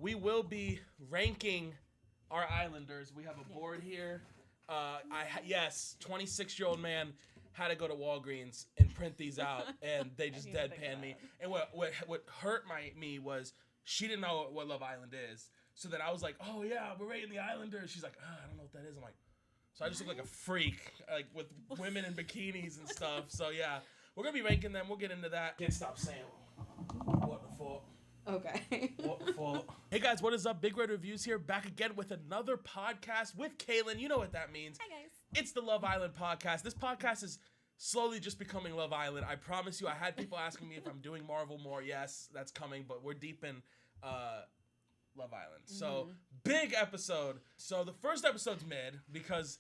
we will be ranking our Islanders. We have a board here. Yes, 26-year-old man had to go to Walgreens and print these out, and they just deadpanned me. And what hurt me was she didn't know what Love Island is. So then I was like, oh yeah, we're rating the Islanders. She's like, I don't know what that is. I'm like, so I just look like a freak, like with women in bikinis and stuff. So yeah, we're gonna be ranking them. We'll get into that. Can't stop saying what the fuck. Okay. What the fuck. Hey guys, what is up? Big Red Reviews here, back again with another podcast with Kaylin. You know what that means. Hi guys. It's the Love Island podcast. This podcast is slowly just becoming Love Island. I promise you. I had people asking me if I'm doing Marvel more. Yes, that's coming, but we're deep in Love Island. So, big episode. So, the first episode's mid because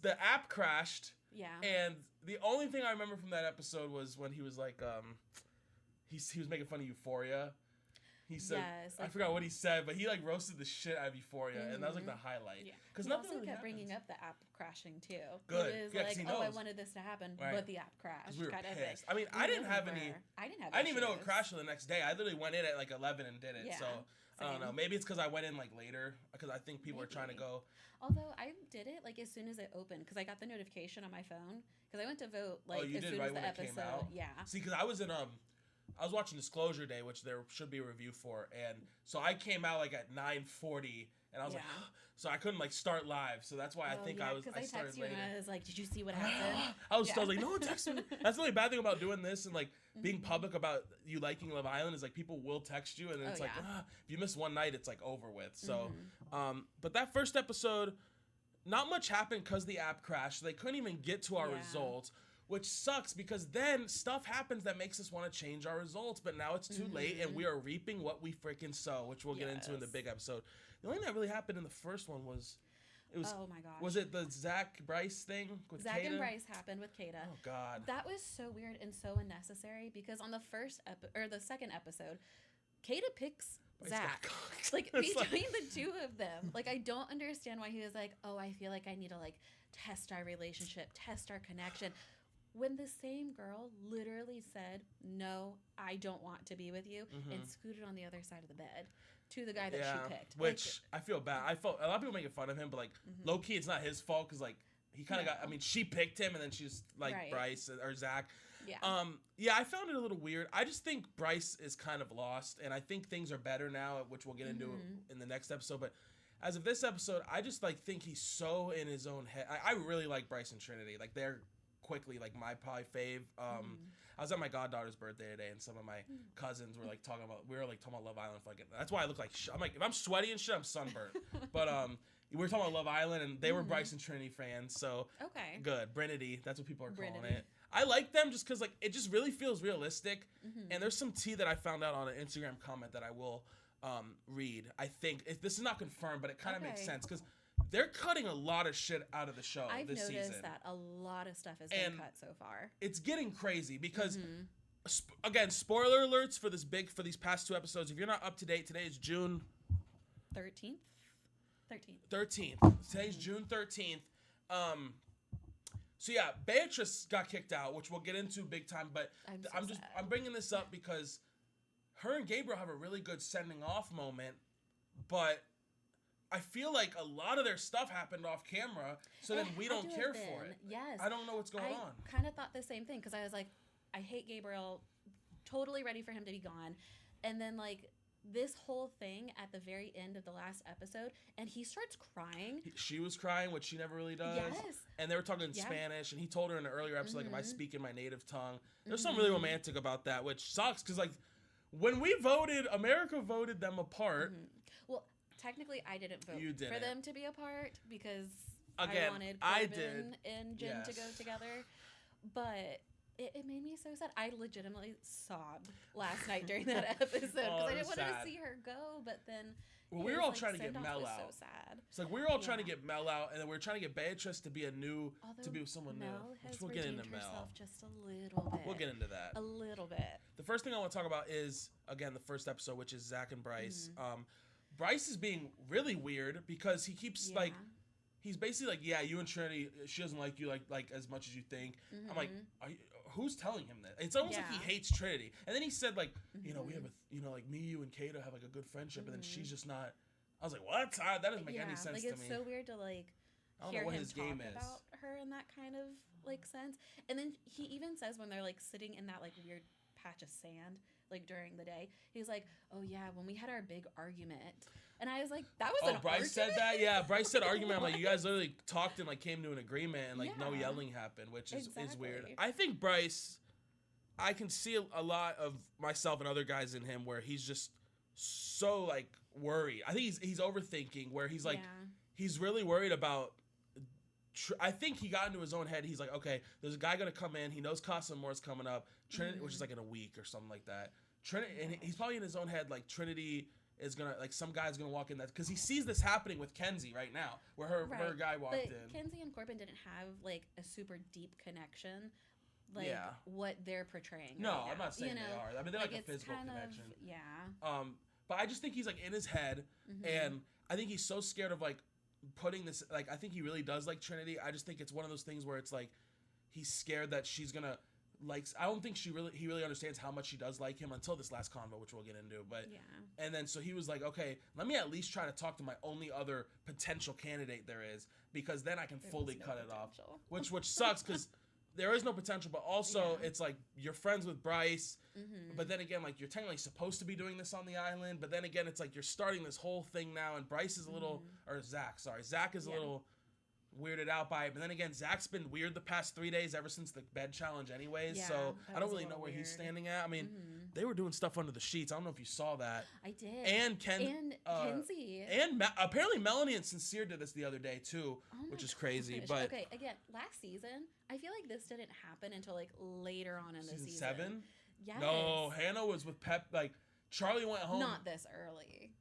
the app crashed. Yeah. And the only thing I remember from that episode was when he was like, he was making fun of Euphoria. He said, yes, I forgot what he said, but he like roasted the shit out of Euphoria, and that was like the highlight. Yeah. Because he nothing also really kept happens. bringing up the app crashing too. Good. He was Yeah, 'cause like, he oh, I knows. wanted this to happen, Right. but the app crashed. We were kind pissed. of I mean, I didn't have any. I didn't have. I didn't even know it issues. crashed till the next day. I literally went in at like 11 and did it. Yeah, So I don't know. Maybe it's because I went in like later because I think people were trying to go. Although I did it like as soon as it opened because I got the notification on my phone because I went to vote like you as did soon right as the when it episode. came out? Yeah. See, because I was in I was watching Disclosure Day, which there should be a review for, and so I came out like at 9:40, and I was like, so I couldn't like start live, so that's why I think I started texted you later. and I was like, did you see what happened? I was like, no one texted me. That's the only bad thing about doing this and like being public about you liking Love Island is like people will text you, and then it's like if you miss one night, it's like over with. So, but that first episode, not much happened because the app crashed. They couldn't even get to our results. Which sucks because then stuff happens that makes us want to change our results, but now it's too late and we are reaping what we freaking sow, which we'll get into in the big episode. The only thing that really happened in the first one was, oh my gosh, was it the Zach Bryce thing with Zach Kata? and Bryce happened with Kata. Oh God, that was so weird and so unnecessary because on the the second episode, Kata picks Zach. Like between the two of them, like I don't understand why he was like, oh, I feel like I need to like test our relationship, test our connection. When the same girl literally said, no, I don't want to be with you, and scooted on the other side of the bed to the guy that she picked. Which I feel bad. I felt a lot of people making fun of him, but like low key, it's not his fault because like he kind of got. I mean, she picked him, and then she's like Bryce or Zach. Yeah. Yeah, I found it a little weird. I just think Bryce is kind of lost, and I think things are better now, which we'll get into in the next episode. But as of this episode, I just like think he's so in his own head. I really like Bryce and Trinity. Like they're quickly like my probably fave. I was at my goddaughter's birthday today, and some of my cousins were like talking about Love Island. Fucking, that's why I look like I'm like if I'm sweaty and shit, I'm sunburnt. But we were talking about Love Island, and they were Bryce and Trinity fans. So good, Brinity. That's what people are calling it. I like them just because like it just really feels realistic. And there's some tea that I found out on an Instagram comment that I will read. I think this is not confirmed, but it kind of makes sense because they're cutting a lot of shit out of the show this season. I've noticed that a lot of stuff has been cut so far. It's getting crazy because, again, spoiler alerts for these past two episodes. If you're not up to date, today is June 13th. 13th. Today's June 13th. So yeah, Beatrice got kicked out, which we'll get into big time. But I'm bringing this up because her and Gabriel have a really good sending off moment, but I feel like a lot of their stuff happened off camera, so then we don't care for it. Yes. I don't know what's going on. I kind of thought the same thing because I was like, I hate Gabriel, totally ready for him to be gone. And then like this whole thing at the very end of the last episode, and he starts crying. She was crying, which she never really does. Yes. And they were talking in Spanish, and he told her in an earlier episode, like, am I speaking my native tongue? There's something really romantic about that, which sucks because like when we voted, America voted them apart. Well, technically, I didn't vote for them to be apart because again, I wanted Corbin and Jen to go together. But it made me so sad. I legitimately sobbed last night during that episode because I didn't want to see her go. But then we were all trying to get Mel out. So sad. It's like we were all trying to get Mel out, and then we were trying to get Beatrice to be with someone new. Has we'll get into Mel just a little bit. We'll get into that. A little bit. The first thing I want to talk about is again the first episode, which is Zach and Bryce. Bryce is being really weird because he keeps like he's basically like, yeah, you and Trinity, she doesn't like you like as much as you think. I'm like, who's telling him that? It's almost like he hates Trinity. And then he said like, you know, we have like me, you, and Kata have like a good friendship, and then she's just not. I was like, what? That doesn't make any sense to me. Like, it's so weird to like hear him talk about her in that kind of like sense. And then he even says when they're like sitting in that like weird patch of sand like during the day, he's like, oh yeah, when we had our big argument. And I was like, that was an Bryce argument? said that? Yeah, Bryce said argument. I'm like, you guys literally talked and like came to an agreement, and like no yelling happened, which is weird. I think Bryce, I can see a lot of myself and other guys in him where he's just so like worried. I think he's overthinking, where he's like, he's really worried about. I think he got into his own head. He's like, okay, there's a guy gonna come in. He knows Casa Moore's coming up, Trinity, which is like in a week or something like that. Trinity, and he's probably in his own head like Trinity is gonna, like, some guy's gonna walk in, that because he sees this happening with Kenzie right now, where her guy walked in. Kenzie and Corbin didn't have like a super deep connection, like what they're portraying. No, right I'm not saying they are. I mean, they're like a physical connection. Yeah. But I just think he's like in his head, and I think he's so scared of like putting this. Like, I think he really does like Trinity. I just think it's one of those things where it's like he's scared that she's gonna. Like, I don't think he really understands how much she does like him until this last convo, which we'll get into. But and then so he was like, okay, let me at least try to talk to my only other potential candidate there is, because then I can fully cut it off. Which sucks, because there is no potential, but also it's like you're friends with Bryce, but then again, like, you're technically supposed to be doing this on the island, but then again, it's like you're starting this whole thing now, and Bryce is a little, or Zach is a little weirded out by it. But then again, Zach's been weird the past 3 days ever since the bed challenge anyways, so I don't really know where he's standing at. I mean, they were doing stuff under the sheets. I don't know if you saw that. I did. And Kenzie. And apparently Melanie and Sincere did this the other day too, which is crazy. Gosh. But okay, again, last season, I feel like this didn't happen until like later on in the season. 7? Yes. No, Hannah was with Pep. Like, Charlie went home. Not this early.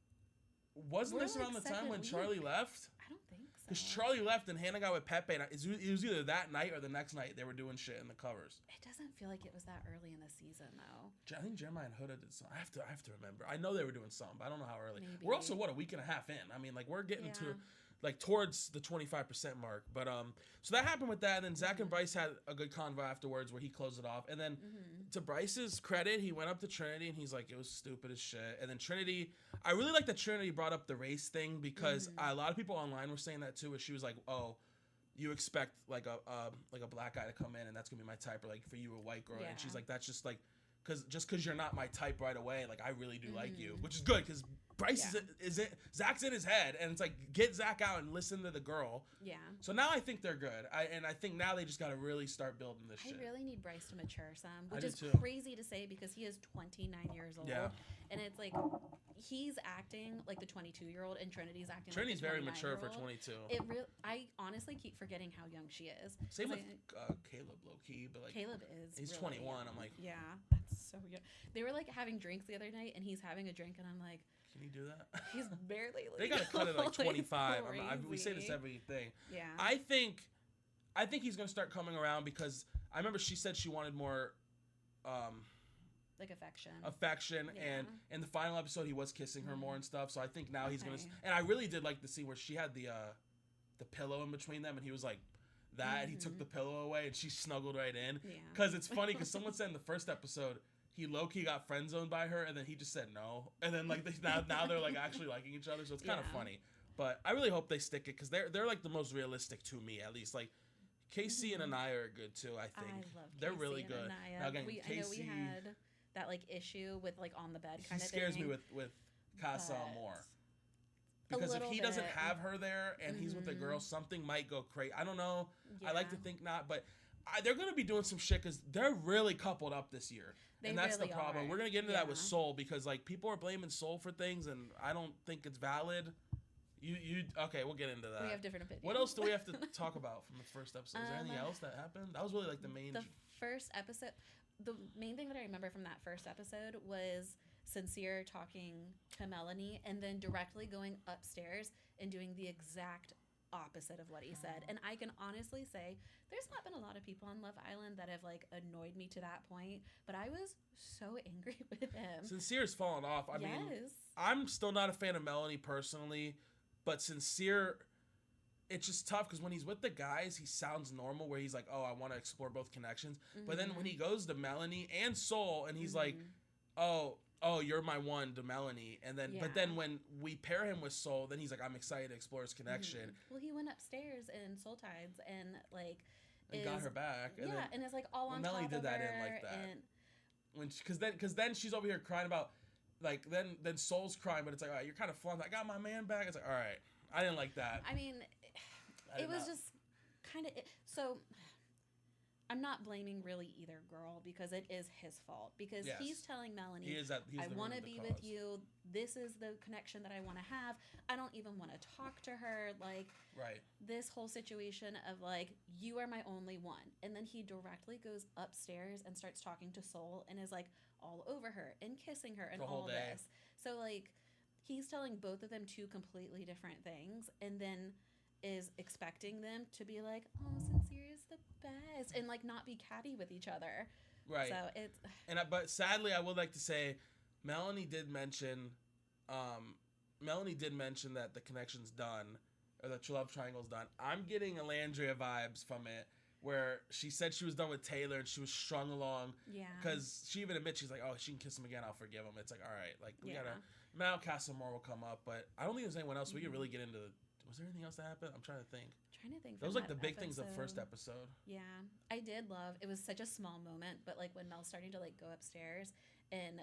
Wasn't this around the time when Charlie left? I don't think so. Because Charlie left and Hannah got with Pepe, and it was either that night or the next night they were doing shit in the covers. It doesn't feel like it was that early in the season, though. I think Jeremiah and Huda did something. I have to remember. I know they were doing something, but I don't know how early. Maybe. We're also, a week and a half in. I mean, like, we're getting to, like, towards the 25% mark. But, so that happened with that, and then Zach and Bryce had a good convo afterwards where he closed it off. And then, to Bryce's credit, he went up to Trinity, and he's like, it was stupid as shit. And then Trinity, I really like that Trinity brought up the race thing, because a lot of people online were saying that too, where she was like, oh, you expect like a black guy to come in and that's gonna be my type, or like for you a white girl, and she's like, that's just like, because you're not my type right away, like, I really do like you, which is good, because Bryce is Zach's in his head, and it's like, get Zach out and listen to the girl. Yeah. So now I think they're good. I think now they just got to really start building this shit. I really need Bryce to mature some, which is crazy to say, because he is 29 years old. Yeah. And it's like, he's acting like the 22-year-old, and Trinity's acting Trinity's like the 29-year-old. very mature for 22. I honestly keep forgetting how young she is. Same with Caleb, low-key, but like, Caleb is he's really 21. young. I'm like, yeah, that's so young. They were like having drinks the other night, and he's having a drink, and I'm like, can you do that? He's barely legal. They gotta cut it like 25. We say this every thing. Yeah. I think he's gonna start coming around, because I remember she said she wanted more, like affection. And in the final episode he was kissing her more and stuff. So I think now he's gonna. And I really did like the scene where she had the pillow in between them, and he was like that, and he took the pillow away, and she snuggled right in. Yeah. Because it's funny, because someone said in the first episode, he low-key got friend-zoned by her, and then he just said no. And then, like, now they're, like, actually liking each other, so it's kind of funny. But I really hope they stick it, because they're, like, the most realistic to me, at least. Like, Casey and Anaya are good, too, I think. I love Casey. They're really good. Anaya. Now, again, I know we had that, like, issue with, like, on the bed kind of thing. He scares me with Casa more. Because if he doesn't have her there, and he's with a girl, something might go crazy. I don't know. Yeah. I like to think not, but they're going to be doing some shit, because they're really coupled up this year. And that's really the problem. We're going to get into that with Soul, because, like, people are blaming Soul for things, and I don't think it's valid. Okay, we'll get into that. We have different opinions. What else do we have to talk about from the first episode? Is there anything else that happened? That was really, like, the main... The first episode... The main thing that I remember from that first episode was Sincere talking to Melanie, and then directly going upstairs and doing the exact opposite of what he said. And I can honestly say there's not been a lot of people on Love Island that have like annoyed me to that point, but I was so angry with him. Sincere's fallen off. I mean, I'm still not a fan of Melanie personally, but Sincere it's just tough because when he's with the guys, he sounds normal where he's like, oh, I want to explore both connections. But then when he goes to Melanie and Soul and he's like, oh, you're my one to Melanie. And then, but then when we pair him with Soul, then he's like, I'm excited to explore his connection. Well, he went upstairs in Soul Tides and like, got her back. And then, and it's like all on Melanie top did of that her. in like that. And Because then she's over here crying about, like, then Soul's crying, but it's like, all right, you're kind of flunked. I got my man back. It's like, all right. I didn't like that. I mean, it was just kind of so. I'm not blaming really either girl because it is his fault because he's telling Melanie, I want to be with you. This is the connection that I want to have. I don't even want to talk to her. Like, this whole situation of like, you are my only one. And then he directly goes upstairs and starts talking to Soul and is like all over her and kissing her and all this. So like, he's telling both of them two completely different things and then is expecting them to be like, oh, Sincere is the best, and like not be catty with each other. Right. So it's but sadly, I would like to say, Melanie did mention that the connection's done, or the love triangle's done. I'm getting Alandria vibes from it, where she said she was done with Taylor and she was strung along. Yeah. Because she even admits, she's like, oh, she can kiss him again, I'll forgive him. It's like, all right, like we gotta. Now Castlemore will come up, but I don't think there's anyone else we can really get into. Was there anything else that happened? I'm trying to think. Those like the big things of the first episode. Yeah, I did love. It was such a small moment, but like when Mel's starting to like go upstairs and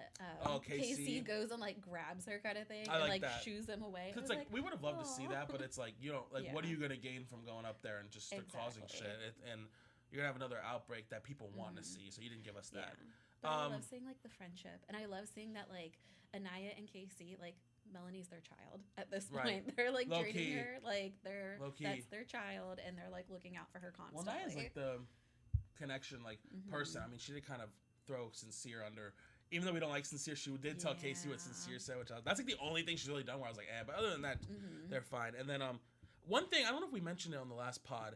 Casey goes and like grabs her kind of thing and like shoos them away. It's like we would have loved to see that, but it's like you know, like what are you gonna gain from going up there and just start causing shit? And you're gonna have another outbreak that people want to see. So you didn't give us that. But I love seeing like the friendship, and I love seeing that like Anaya and Casey like. Melanie's their child at this point. They're like treating her like that's their child, and they're like looking out for her constantly. Well, Naya's like the connection, like person. I mean, she did kind of throw Sincere under, even though we don't like Sincere. She did tell Casey what Sincere said, which that's like the only thing she's really done. Where I was like, but other than that, they're fine. And then one thing I don't know if we mentioned it on the last pod.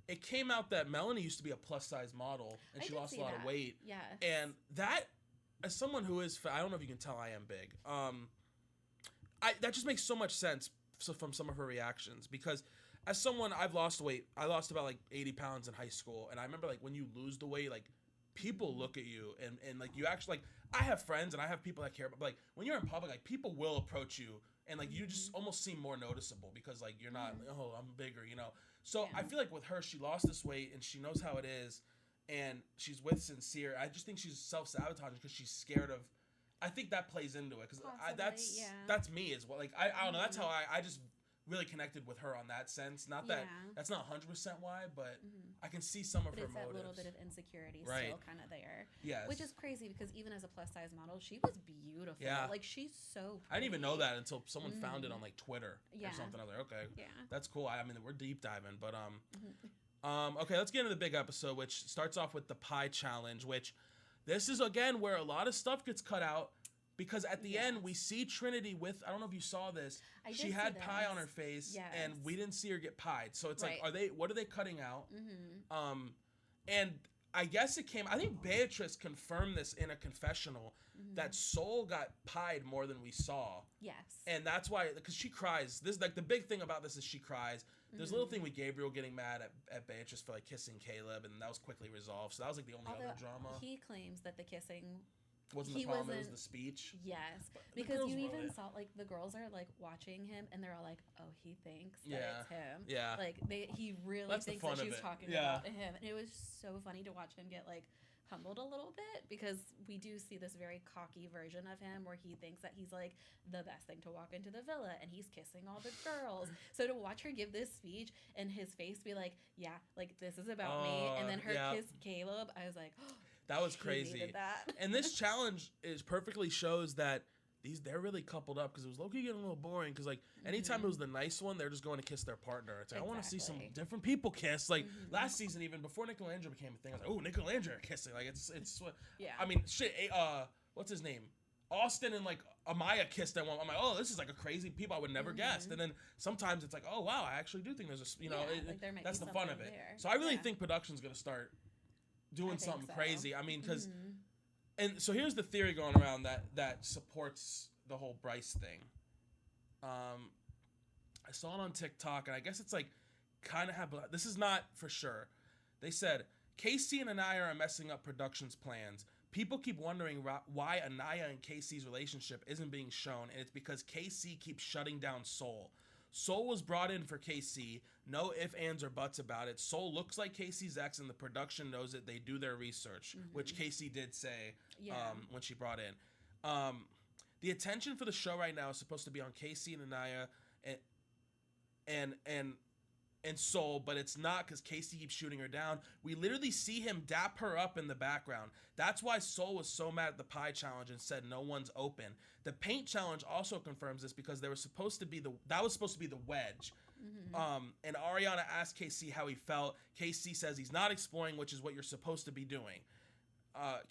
It came out that Melanie used to be a plus size model, and she lost a lot of weight. Yeah, and that as someone who is, I don't know if you can tell, I am big. That just makes so much sense from some of her reactions because as someone, I've lost weight. I lost about like 80 pounds in high school. And I remember like when you lose the weight, like people look at you and like you actually like, I have friends and I have people that care, but like when you're in public, like people will approach you and like you just almost seem more noticeable because like you're not, oh, I'm bigger, you know? So I feel like with her, she lost this weight and she knows how it is and she's with Sincere. I just think she's self-sabotaging because she's scared of, I think that plays into it because that's me as well. Like I don't know. That's how I just really connected with her on that sense. Not that that's not 100% why, but I can see some of her motives. It's that little bit of insecurity still kind of there. Yes. Which is crazy because even as a plus size model, she was beautiful. Yeah. Like she's so pretty. I didn't even know that until someone found it on like Twitter or something. I was like, okay, that's cool. I mean, we're deep diving, but okay, let's get into the big episode, which starts off with the pie challenge, which. This is, again, where a lot of stuff gets cut out because at the end, we see Trinity with, I don't know if you saw this, she had pie on her face and we didn't see her get pied. So it's like, what are they cutting out? And I guess I think Beatrice confirmed this in a confessional that Soul got pied more than we saw. Yes. And that's why, because she cries. This like the big thing about this is she cries. There's a little thing with Gabriel getting mad at Beatrice for like kissing Caleb, and that was quickly resolved. So that was like the only other drama. He claims that the kissing wasn't the problem. It was the speech. Yes, because you even saw like the girls are like watching him, and they're all like, "Oh, he thinks that it's him." Yeah, like he really thinks that she's talking about him, and it was so funny to watch him get like humbled a little bit because we do see this very cocky version of him where he thinks that he's like the best thing to walk into the villa and he's kissing all the girls. So to watch her give this speech and his face be like, yeah, like this is about me, and then her kiss Caleb, I was like, oh, that was crazy. And this challenge perfectly shows that they're really coupled up because it was low-key getting a little boring because like anytime it was the nice one, they're just going to kiss their partner. It's like I want to see some different people kiss. Like last season, even before Nick and Landra became a thing, I was like, oh, Nick and Landra are kissing. Like it's I mean shit. What's his name? Austin and like Amaya kissed at one. I'm like, oh, this is like a crazy people I would never guess. And then sometimes it's like, oh wow, I actually do think there's a that's the fun of it. There. So I really think production's gonna start doing something crazy. I mean, because. And so here's the theory going around that supports the whole Bryce thing. I saw it on TikTok, and I guess it's like kind of have, this is not for sure. They said, Casey and Anaya are messing up production's plans. People keep wondering why Anaya and Casey's relationship isn't being shown, and it's because Casey keeps shutting down Soul. Soul was brought in for Casey. No ifs, ands, or buts about it. Soul looks like Casey's ex, and the production knows it. They do their research, which Casey did say when she brought in. The attention for the show right now is supposed to be on Casey and Anaya and Soul, but it's not because Casey keeps shooting her down. We literally see him dap her up in the background. That's why Soul was so mad at the pie challenge and said no one's open. The paint challenge also confirms this because there was supposed to be the wedge. And Ariana asked Casey how he felt. Casey says he's not exploring, which is what you're supposed to be doing.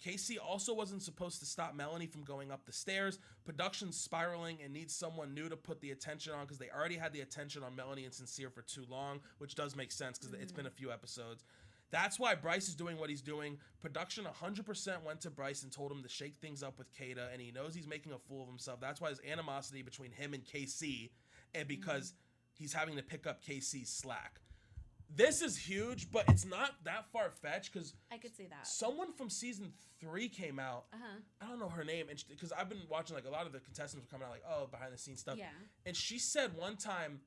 Casey also wasn't supposed to stop Melanie from going up the stairs. Production's spiraling and needs someone new to put the attention on because they already had the attention on Melanie and Sincere for too long, which does make sense because it's been a few episodes. That's why Bryce is doing what he's doing. Production 100% went to Bryce and told him to shake things up with Kata, and he knows he's making a fool of himself. That's why there's animosity between him and KC, and because he's having to pick up KC's slack. This is huge, but it's not that far-fetched because I could see that. Someone from season 3 came out. I don't know her name, and because I've been watching, like, a lot of the contestants were coming out, like, oh, behind-the-scenes stuff. Yeah. And she said one time,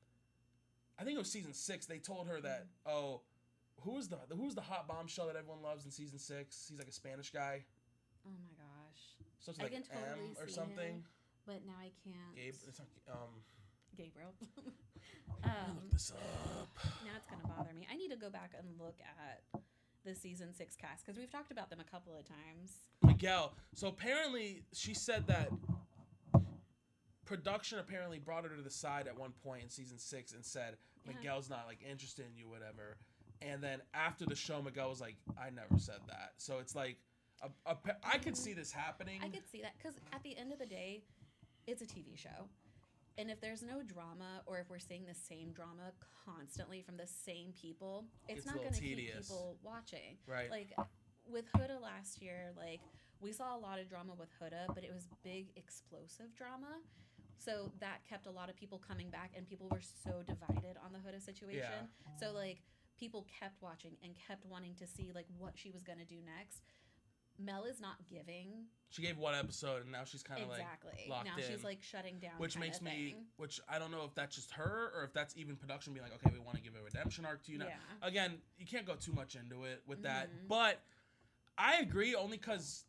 I think it was season 6, they told her that, oh, who's the hot bombshell that everyone loves in season 6? He's like a Spanish guy. Oh my gosh. So it's like can totally M or see something. him, but now I can't. It's not, Gabriel. look this up. Now it's gonna bother me. I need to go back and look at the season 6 cast because we've talked about them a couple of times. Miguel. So apparently she said that production apparently brought her to the side at one point in season 6 and said Miguel's not like interested in you, whatever. And then after the show, Miguel was like, I never said that. So it's like, I could see this happening. I could see that because at the end of the day, it's a TV show. And if there's no drama, or if we're seeing the same drama constantly from the same people, it's not going to keep people watching. Right. Like with Huda last year, like we saw a lot of drama with Huda, but it was big explosive drama. So that kept a lot of people coming back, and people were so divided on the Huda situation. Yeah. So like people kept watching and kept wanting to see like what she was going to do next. Mel is not giving. She gave one episode, and now she's kind of like locked in. Now she's like shutting down. Which makes me, which I don't know if that's just her or if that's even production being like, okay, we want to give a redemption arc to you now. Yeah. Again, you can't go too much into it with that, but I agree only because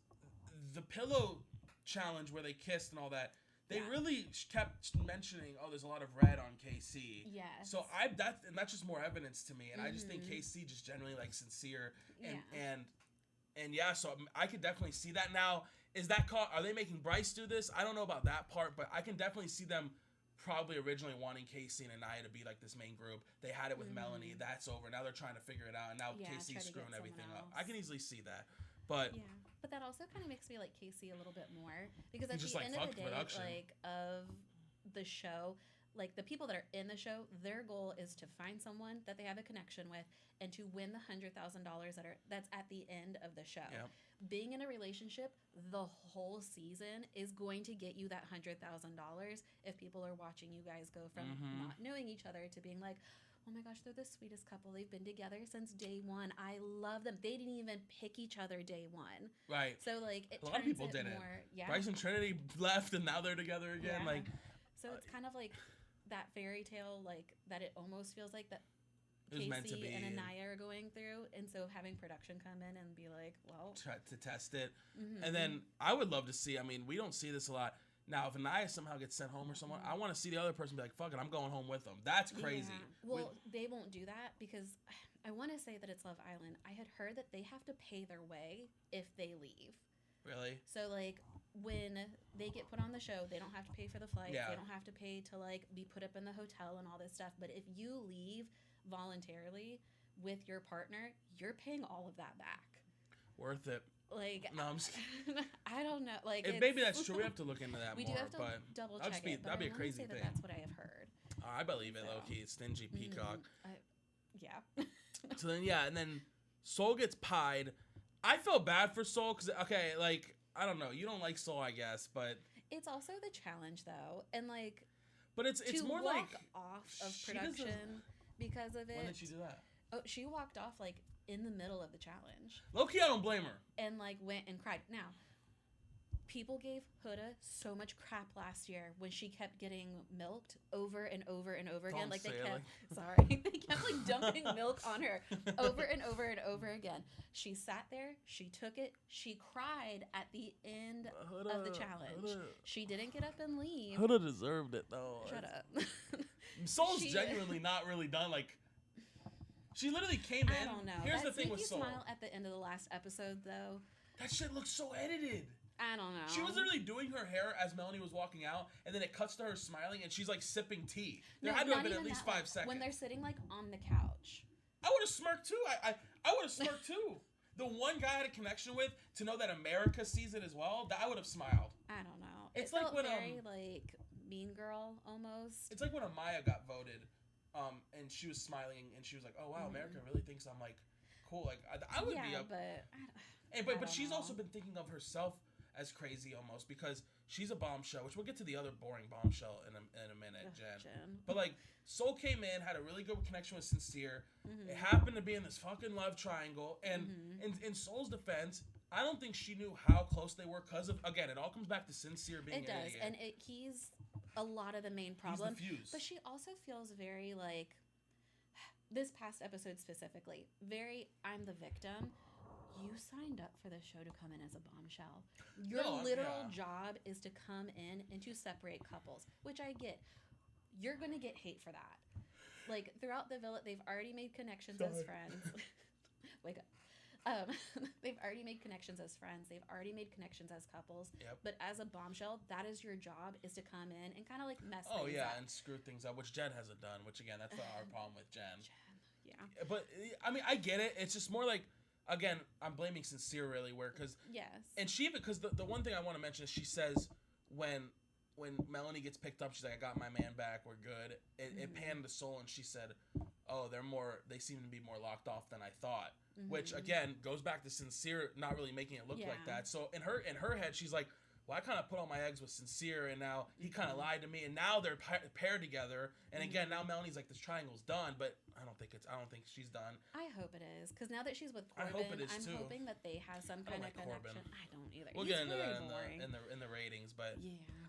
the pillow challenge where they kissed and all that, they really kept mentioning, oh, there's a lot of red on KC. Yes. So that's just more evidence to me, and I just think KC just genuinely like sincere and yeah, so I could definitely see that. Now, are they making Bryce do this? I don't know about that part, but I can definitely see them probably originally wanting Casey and Anaya to be like this main group. They had it with Melanie. That's over. Now they're trying to figure it out, and now Casey's screwing everything up. I can easily see that. But but that also kind of makes me like Casey a little bit more because at the end of the day, like of the show, like the people that are in the show, their goal is to find someone that they have a connection with and to win the $100,000 that's at the end of the show. Yep. Being in a relationship the whole season is going to get you that $100,000 if people are watching you guys go from not knowing each other to being like, oh my gosh, they're the sweetest couple. They've been together since day one. I love them. They didn't even pick each other day one. Right. So like a lot of people didn't. Bryce and Trinity left and now they're together again. Yeah. Like, so it's kind of like that fairy tale, like that it almost feels like that Casey and Anaya are going through, and so having production come in and be like, well, try to test it. And then I would love to see, I mean, we don't see this a lot. Now, if Anaya somehow gets sent home or someone, I want to see the other person be like, fuck it, I'm going home with them. That's crazy. Yeah. Well, they won't do that because I want to say that it's Love Island. I had heard that they have to pay their way if they leave. Really? So, like, when they get put on the show, they don't have to pay for the flight. Yeah. They don't have to pay to, like, be put up in the hotel and all this stuff. But if you leave voluntarily with your partner, you're paying all of that back. Worth it. Like, no, I'm just I don't know. Like, maybe that's true. We have to look into that we more. Do have to double check it. That'd be a crazy thing. That's what I have heard. I believe it, low key. Stingy peacock. Yeah. So then, and then Soul gets pied. I felt bad for Soul because, okay, like, I don't know. You don't like Soul, I guess, but it's also the challenge, though, and like, but it's more like off of production because of it. When did she do that? Oh, she walked off like in the middle of the challenge. Low-key, I don't blame her. And like went and cried. Now, people gave Huda so much crap last year when she kept getting milked over and over and over again. Like they kept, they kept like dumping milk on her over and over and over again. She sat there, she took it, she cried at the end of the challenge. She didn't get up and leave. Huda deserved it though. Shut up. Soul's genuinely not really done. Like, she literally came in. I don't know. Here's the thing with Soul. Smile at the end of the last episode though. That shit looks so edited. I don't know. She was literally doing her hair as Melanie was walking out, and then it cuts to her smiling, and she's like sipping tea. There had to have been at least 5 seconds. When they're sitting like on the couch. I would have smirked too. I would have smirked too. The one guy I had a connection with, to know that America sees it as well, that I would have smiled. I don't know. It's it like felt when very like Mean Girl almost. It's like when Amaya got voted, and she was smiling, and she was like, "Oh wow, America really thinks I'm like cool." Like I would be up. But she's also been thinking of herself as crazy almost, because she's a bombshell, which we'll get to the other boring bombshell in a minute, Jen. But like, Soul came in, had a really good connection with Sincere. It happened to be in this fucking love triangle, and in Soul's defense, I don't think she knew how close they were, because of, again, it all comes back to Sincere being an idiot. And he's a lot of the main problem. He's the fuse. But she also feels very like, this past episode specifically, very I'm the victim. You signed up for the show to come in as a bombshell. Your literal job is to come in and to separate couples, which I get. You're going to get hate for that. Like, throughout the villa, they've already made connections as friends. Wake up. They've already made connections as friends. They've already made connections as couples. Yep. But as a bombshell, that is your job, is to come in and kind of like mess things up. Oh, yeah, and screw things up, which Jen hasn't done, which, again, that's our problem with Jen. Yeah. But, I mean, I get it. It's just more like, again, I'm blaming Sincere really, because yes, and she, because the one thing I want to mention is she says when Melanie gets picked up, she's like, I got my man back, we're good. It panned to Soul, and she said, oh, they seem to be more locked off than I thought, which again goes back to Sincere not really making it look like that. So in her head, she's like, well, I kind of put all my eggs with Sincere, and now he kind of lied to me, and now they're paired together. And again, now Melanie's like, this triangle's done, but I don't think she's done. I hope it is, because now that she's with Corbin, I hope it is I'm too. hoping that they have some kind of connection. Corbin. I don't either. We'll He's get into that in the ratings, but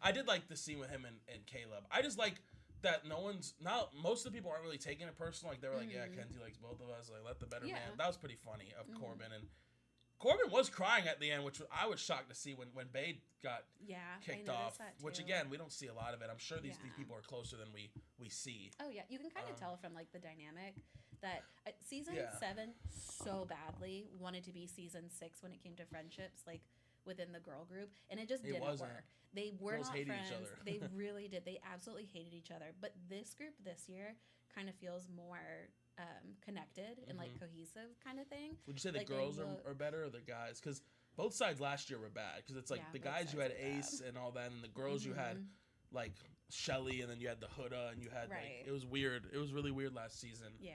I did like the scene with him and Caleb. I just like that most of the people aren't really taking it personal. Like, they were like, yeah, Kenzie likes both of us. Like, let the better man. That was pretty funny of Corbin. And Corbin was crying at the end, which I was shocked to see when Bae got kicked off. Which, again, we don't see a lot of it. I'm sure these people are closer than we see. Oh, yeah. You can kind of tell from, like, the dynamic that season 7 so badly wanted to be season 6 when it came to friendships, like, within the girl group. And it just didn't work. They were not friends. Each other. They really did. They absolutely hated each other. But this group this year kind of feels more connected and like cohesive kind of thing. Would you say the girls are better or the guys? Because both sides last year were bad. Because it's like the guys you had Ace and all that, and the girls you had like Shelly, and then you had the Huda, and you had like, it was weird. It was really weird last season. Yeah.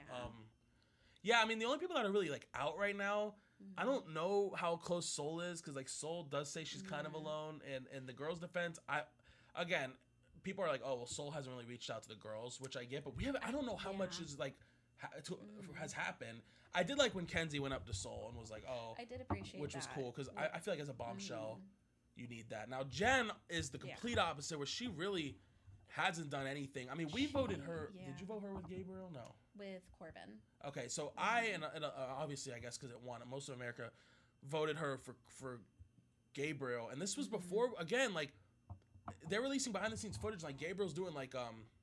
I mean, the only people that are really like out right now, I don't know how close Soul is, because like Soul does say she's kind of alone, and the girls' defense, again, people are like, oh well, Soul hasn't really reached out to the girls, which I get, but I don't know how much is like has happened. I did like when Kenzie went up to Soul and was like, oh, I did appreciate which was cool, because I feel like as a bombshell, you need that. Now Jen is the complete opposite, where she really hasn't done anything. I mean, we voted her. Did you vote her with Gabriel? No. With Corbin. Okay, so I and obviously I guess because it won, most of America voted her for Gabriel, and this was before, again, like, they're releasing behind the scenes footage, like Gabriel's doing like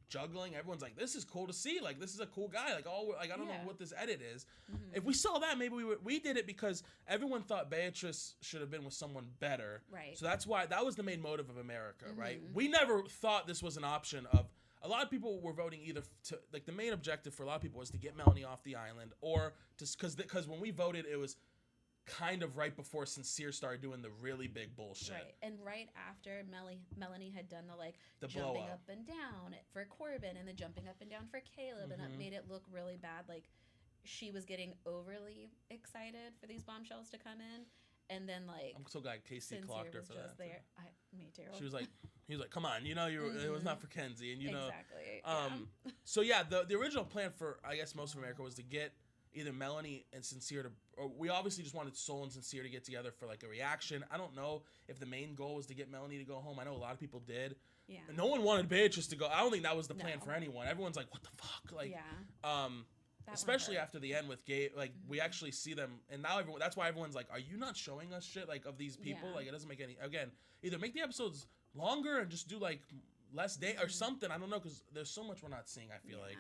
juggling. Everyone's like, this is cool to see, like, this is a cool guy, like, I don't know what this edit is. If we saw that, maybe we did it because everyone thought Beatrice should have been with someone better, right? So that's why that was the main motive of America, right? We never thought this was an option of. A lot of people were voting either to, like, the main objective for a lot of people was to get Melanie off the island, or just because when we voted, it was kind of right before Sincere started doing the really big bullshit. Right, and right after Melanie had done the jumping up and down for Corbin, and the jumping up and down for Caleb, and it made it look really bad. Like, she was getting overly excited for these bombshells to come in, and then like, I'm so glad Casey clocked her for that. Me too. She was like, He was like, "Come on, it was not for Kenzie," and exactly. So yeah, the original plan for I guess most of America was to get either Melanie and Sincere or we obviously just wanted Soul and Sincere to get together for like a reaction. I don't know if the main goal was to get Melanie to go home. I know a lot of people did. Yeah. No one wanted Beatrice to go. I don't think that was the plan for anyone. Everyone's like, "What the fuck?" Like, especially after the end with Gabe, like we actually see them, and now that's why everyone's like, "Are you not showing us shit like of these people?" Like it doesn't make any. Again, either make the episodes longer and just do like less day or something. I don't know because there's so much we're not seeing. I feel like,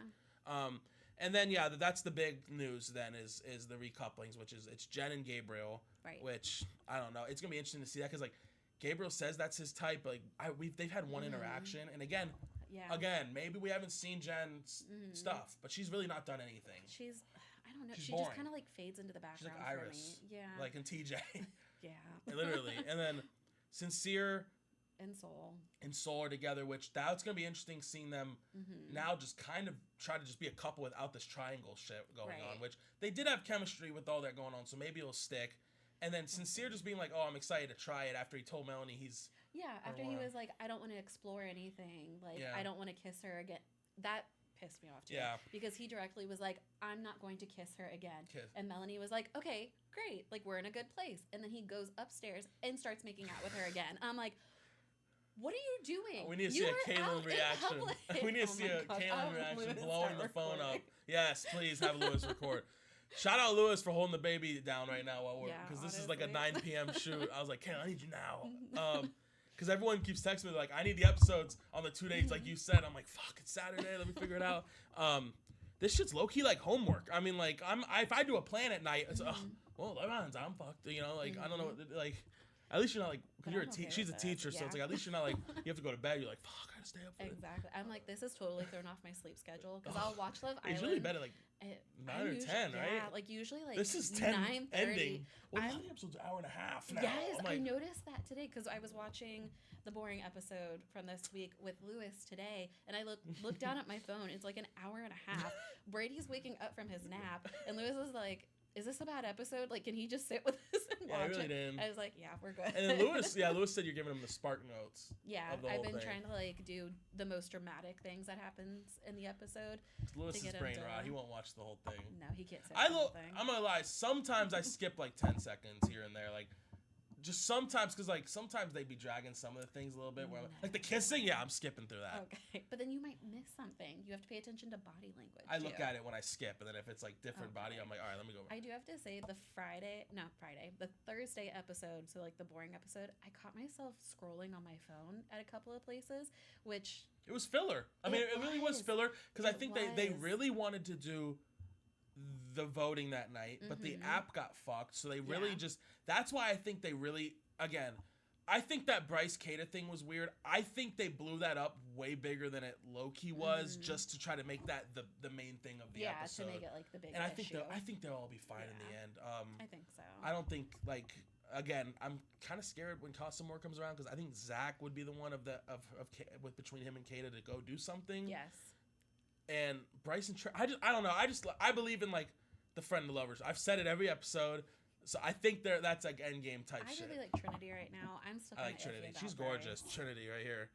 and then that's the big news. Then is the recouplings, which is it's Jen and Gabriel, right? Which I don't know. It's gonna be interesting to see that because like Gabriel says that's his type. But like they've had one interaction, and again, maybe we haven't seen Jen's stuff, but she's really not done anything. I don't know. She boring. Just kind of like fades into the background. She's like Iris, for me. Yeah, like in TJ. Yeah, literally, and then Sincere and Soul are together, which that's gonna be interesting seeing them now just kind of try to just be a couple without this triangle shit going on, which they did have chemistry with all that going on, so maybe it'll stick. And then Sincere just being like, "Oh, I'm excited to try it," after he told Melanie he's after he was like, "I don't want to explore anything, like I don't want to kiss her again." That pissed me off too. Yeah. Because he directly was like, "I'm not going to kiss her again." And Melanie was like, "Okay, great. Like we're in a good place." And then he goes upstairs and starts making out with her again. I'm like, what are you doing? We need to see a Kaylin reaction. We need to see a Kaylin reaction blowing the phone up. Yes, please have Lewis record. Shout out Lewis for holding the baby down right now while we're because this is like a 9 p.m. shoot. I was like, Kaylin, I need you now. Because everyone keeps texting me like, I need the episodes on the 2 days like you said. I'm like, fuck, it's Saturday. Let me figure it out. This shit's low key like homework. I mean, like if I do a plan at night, it's well, I'm fucked. Like I don't know, like. At least you're not like she's a teacher, so it's like at least you're not like you have to go to bed. You're like, fuck, I gotta stay up for Exactly. I'm like, this is totally thrown off my sleep schedule because I'll watch Love Island. It's usually bed at like 9 or 10, right? Yeah, like usually like this is 10 9:30. ending. Well, now the episode's an hour and a half now. Yes, I noticed that today because I was watching the boring episode from this week with Lewis today, and I looked down at my phone. It's like an hour and a half. Brady's waking up from his nap, and Lewis is like, "Is this a bad episode? Like, can he just sit with us and watch really it?" didn't. I was like, "Yeah, we're good." And then Lewis said you're giving him the spark notes. Yeah, I've been trying to like do the most dramatic things that happens in the episode. Lewis is brain rot. He won't watch the whole thing. No, he can't sit the whole thing. I'm gonna lie. Sometimes I skip like 10 seconds here and there, like. Just sometimes, because like sometimes they be dragging some of the things a little bit. Where like the kissing, I'm skipping through that. Okay, but then you might miss something. You have to pay attention to body language. I look at it when I skip, and then if it's like different body, I'm like, all right, let me go. I do have to say the Thursday episode, so like the boring episode, I caught myself scrolling on my phone at a couple of places, which it was filler. I mean, it really was filler because I think they really wanted to do the voting that night, but the app got fucked, so they really that's why I think they really I think that Bryce Cada thing was weird. I think they blew that up way bigger than it low-key was just to try to make that the main thing of the episode. To make it like the big and issue. I think they'll all be fine in the end. I think so. I don't think like I'm kind of scared when Casa More comes around because I think Zach would be the one with between him and Cada to go do something. Yes. And Bryce and I don't know. I believe in like the friend and the lovers. I've said it every episode, so I think that's like endgame type shit. I really like Trinity right now. I'm still. I like Trinity. She's gorgeous. Bryce. Trinity right here.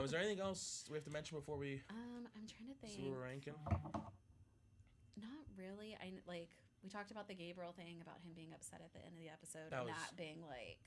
Is there anything else we have to mention before we? I'm trying to think. See where we're ranking. Not really. We talked about the Gabriel thing about him being upset at the end of the episode and not being like.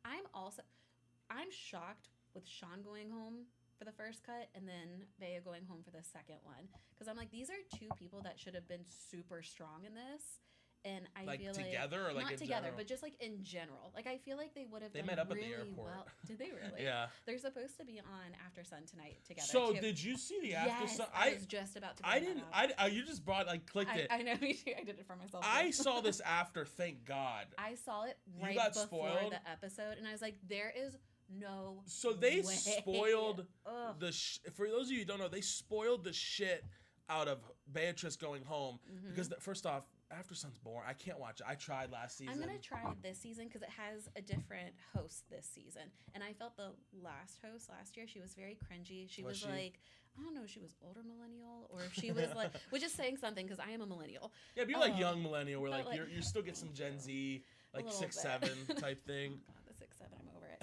I'm shocked with Sean going home for the first cut and then Bea going home for the second one because I'm like, these are two people that should have been super strong in this, and I feel like together or like not in together, general? but just like in general. Like I feel like they would have. They met up really at the airport. Well. Did they really? Yeah. They're supposed to be on After Sun tonight together. So did you see the After Sun? I was just about to. I didn't. You just clicked it. I know me too. I did it for myself. I saw this after. Thank God. I saw it right before the episode, and I was like, there is. No. So they spoiled for those of you who don't know, they spoiled the shit out of Beatrice going home because first off, After Sun's boring. I can't watch it. I tried last season. I'm gonna try it this season because it has a different host this season, and I felt the last host last year. She was very cringy. She was like, I don't know if she was older millennial or if she was like, which is saying something because I am a millennial. Yeah, but you're like young millennial, where like you still get some Gen Z, like 6'7" type thing. Oh God, the 6'7", I'm over it.